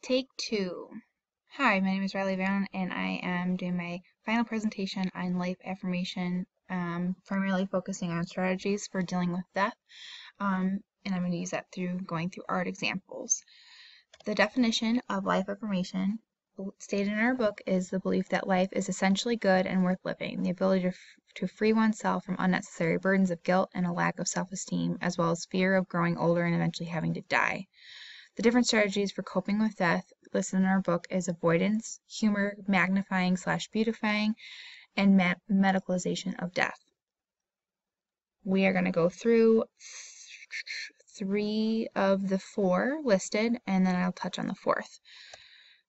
Take two. Hi, my name is Riley Van, and I am doing my final presentation on life affirmation, primarily focusing on strategies for dealing with death, and I'm going to use that through going through art examples. The definition of life affirmation stated in our book is the belief that life is essentially good and worth living, the ability to free oneself from unnecessary burdens of guilt and a lack of self-esteem, as well as fear of growing older and eventually having to die. The different strategies for coping with death listed in our book is avoidance, humor, magnifying/beautifying, and medicalization of death. We are going to go through 3 of the 4 listed, and then I'll touch on the 4th.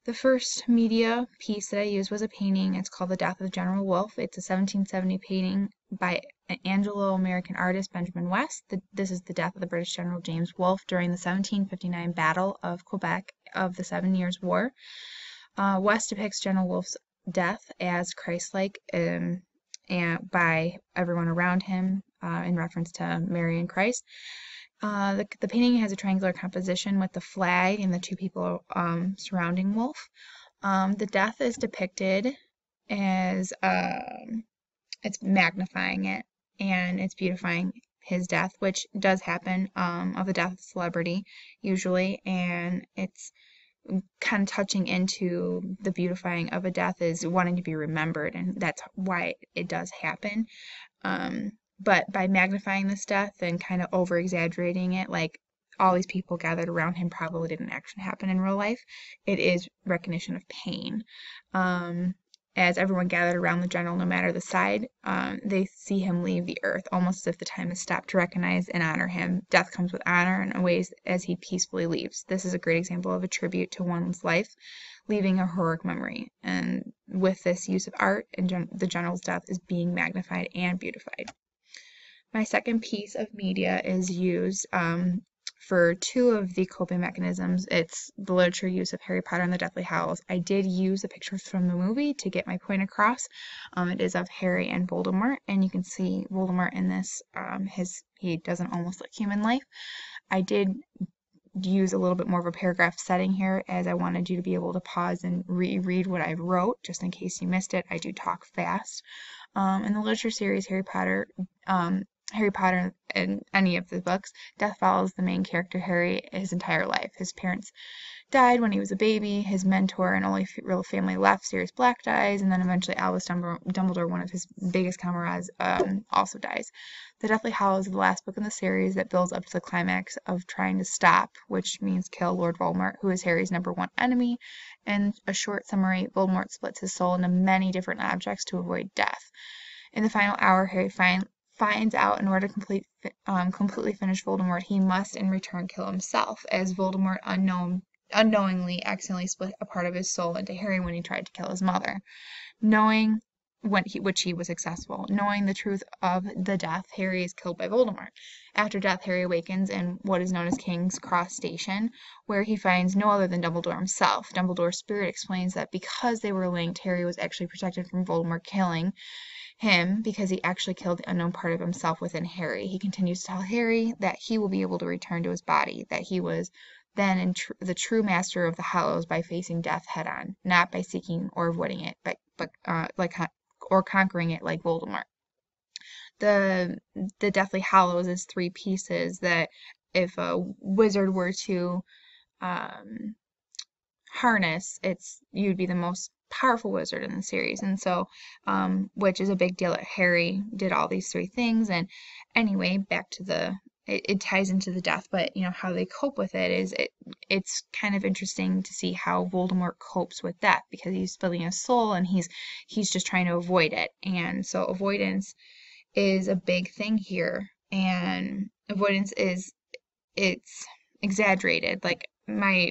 The first media piece that I used was a painting. It's called The Death of General Wolfe. It's a 1770 painting by an Anglo-American artist, Benjamin West. This is the death of the British General James Wolfe during the 1759 Battle of Quebec of the 7 Years' War. West depicts General Wolfe's death as Christ-like and by everyone around him in reference to Mary and Christ. The painting has a triangular composition with the flag and the 2 people surrounding Wolfe. The death is depicted as it's magnifying it and it's beautifying his death, which does happen of the death of a celebrity usually, and it's kind of touching into the beautifying of a death is wanting to be remembered, and that's why it does happen. But by magnifying this death and kind of over exaggerating it, like all these people gathered around him probably didn't actually happen in real life, it is recognition of pain. As everyone gathered around the general, no matter the side, they see him leave the earth, almost as if the time has stopped to recognize and honor him. Death comes with honor in ways as he peacefully leaves. This is a great example of a tribute to one's life, leaving a heroic memory. And with this use of art, and the general's death is being magnified and beautified. My second piece of media is used for 2 of the coping mechanisms. It's the literature use of Harry Potter and the Deathly Hallows. I did use the pictures from the movie to get my point across. It is of Harry and Voldemort, and you can see Voldemort in this. He doesn't almost look human life. I did use a little bit more of a paragraph setting here, as I wanted you to be able to pause and reread what I wrote, just in case you missed it. I do talk fast. In the literature series Harry Potter and any of the books, death follows the main character Harry his entire life. His parents died when he was a baby, his mentor and only real family left, Sirius Black, dies, and then eventually Albus Dumbledore, one of his biggest comrades, also dies. The Deathly Hallows is the last book in the series that builds up to the climax of trying to stop, which means kill, Lord Voldemort, who is Harry's #1 enemy. In a short summary, Voldemort splits his soul into many different objects to avoid death. In the final hour, Harry finds out in order to completely finish Voldemort, he must in return kill himself, as Voldemort unknowingly accidentally split a part of his soul into Harry when he tried to kill his mother. Knowing which he was successful. Knowing the truth of the death, Harry is killed by Voldemort. After death, Harry awakens in what is known as King's Cross Station, where he finds no other than Dumbledore himself. Dumbledore's spirit explains that because they were linked, Harry was actually protected from Voldemort killing him because he actually killed the unknown part of himself within Harry. He continues to tell Harry that he will be able to return to his body, that he was then the true master of the Hallows by facing death head on, not by seeking or avoiding it, or conquering it like Voldemort. The Deathly Hallows is 3 pieces that if a wizard were to harness, you'd be the most powerful wizard in the series, and so which is a big deal that Harry did all these 3 things. And anyway, back to it ties into the death, but how they cope with it is it's kind of interesting to see how Voldemort copes with death, because he's splitting his soul and he's just trying to avoid it. And so avoidance is a big thing here, and avoidance it's exaggerated. Like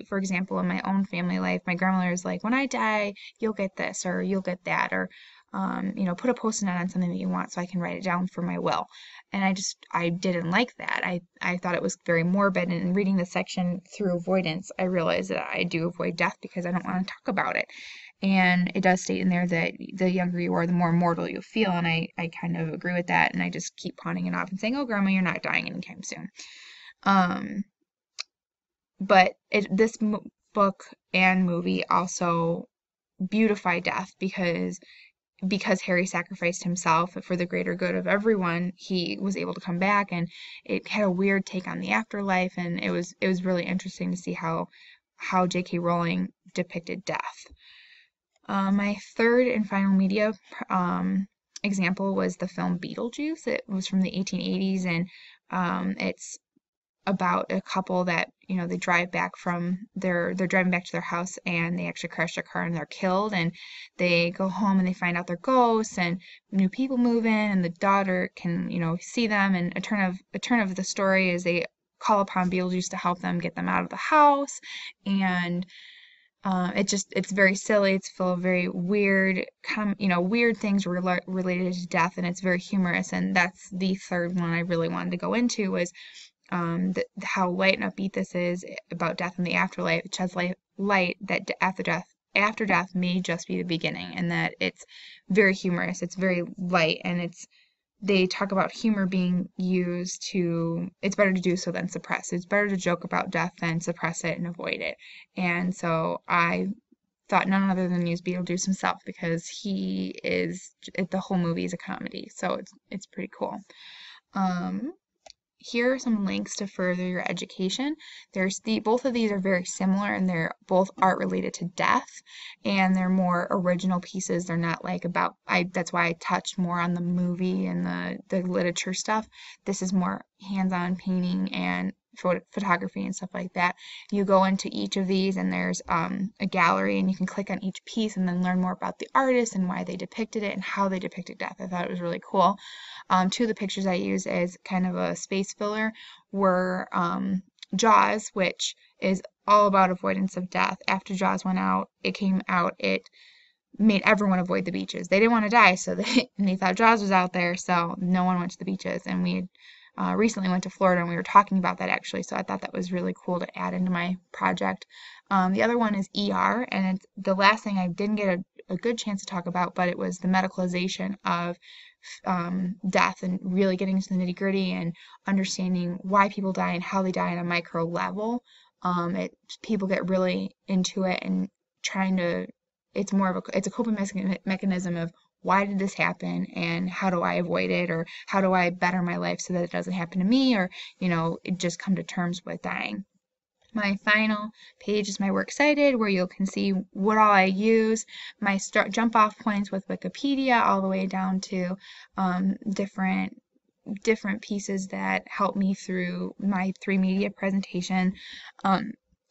for example, in my own family life, my grandmother is like, when I die, you'll get this or you'll get that, or put a post-it note on something that you want so I can write it down for my will. And I didn't like that. I thought it was very morbid, and in reading the section through avoidance, I realized that I do avoid death because I don't want to talk about it. And it does state in there that the younger you are, the more mortal you feel, and I kind of agree with that, and I just keep pawning it off and saying, oh, Grandma, you're not dying anytime soon. But this book and movie also beautify death because Harry sacrificed himself for the greater good of everyone, he was able to come back, and it had a weird take on the afterlife, and it was really interesting to see how J.K. Rowling depicted death. My third and final media example was the film Beetlejuice. It was from the 1880s, and it's about a couple that they drive back from they're driving back to their house, and they actually crash their car and they're killed, and they go home and they find out they're ghosts, and new people move in, and the daughter can see them, and a turn of the story is they call upon Beetlejuice to help them get them out of the house. And it's very silly. It's full of very weird weird things related to death, and it's very humorous. And that's the third one I really wanted to go into, was how light and upbeat this is about death and the afterlife. It sheds light that after death may just be the beginning, and that it's very humorous. It's very light, and they talk about humor being used to, it's better to do so than suppress. It's better to joke about death than suppress it and avoid it. And so I thought none other than use Beetlejuice himself, because the whole movie is a comedy. So it's pretty cool. Here are some links to further your education. Both of these are very similar, and they're both art related to death, and they're more original pieces. They're not like that's why I touched more on the movie and the literature stuff. This is more hands-on painting and photography and stuff like that. You go into each of these, and there's a gallery, and you can click on each piece and then learn more about the artist and why they depicted it and how they depicted death. I thought it was really cool. Two of the pictures I used as kind of a space filler were Jaws, which is all about avoidance of death. After Jaws came out, it made everyone avoid the beaches. They didn't want to die, so they thought Jaws was out there, so no one went to the beaches. And we recently went to Florida, and we were talking about that actually, so I thought that was really cool to add into my project. The other one is ER, and it's the last thing I didn't get a good chance to talk about, but it was the medicalization of death, and really getting into the nitty gritty and understanding why people die and how they die on a micro level. People get really into it and trying to. It's a coping mechanism of why did this happen, and how do I avoid it, or how do I better my life so that it doesn't happen to me, or just come to terms with dying. My final page is my Works Cited, where you can see what all I use, my jump off points with Wikipedia, all the way down to different pieces that help me through my 3-media presentation.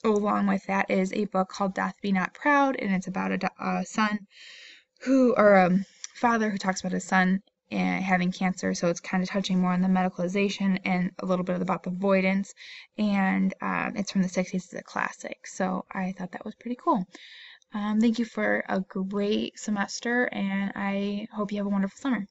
Along with that is a book called Death Be Not Proud, and it's about a father who talks about his son having cancer, so it's kind of touching more on the medicalization and a little bit about the avoidance, and it's from the 60s. It's a classic, so I thought that was pretty cool. Thank you for a great semester, and I hope you have a wonderful summer.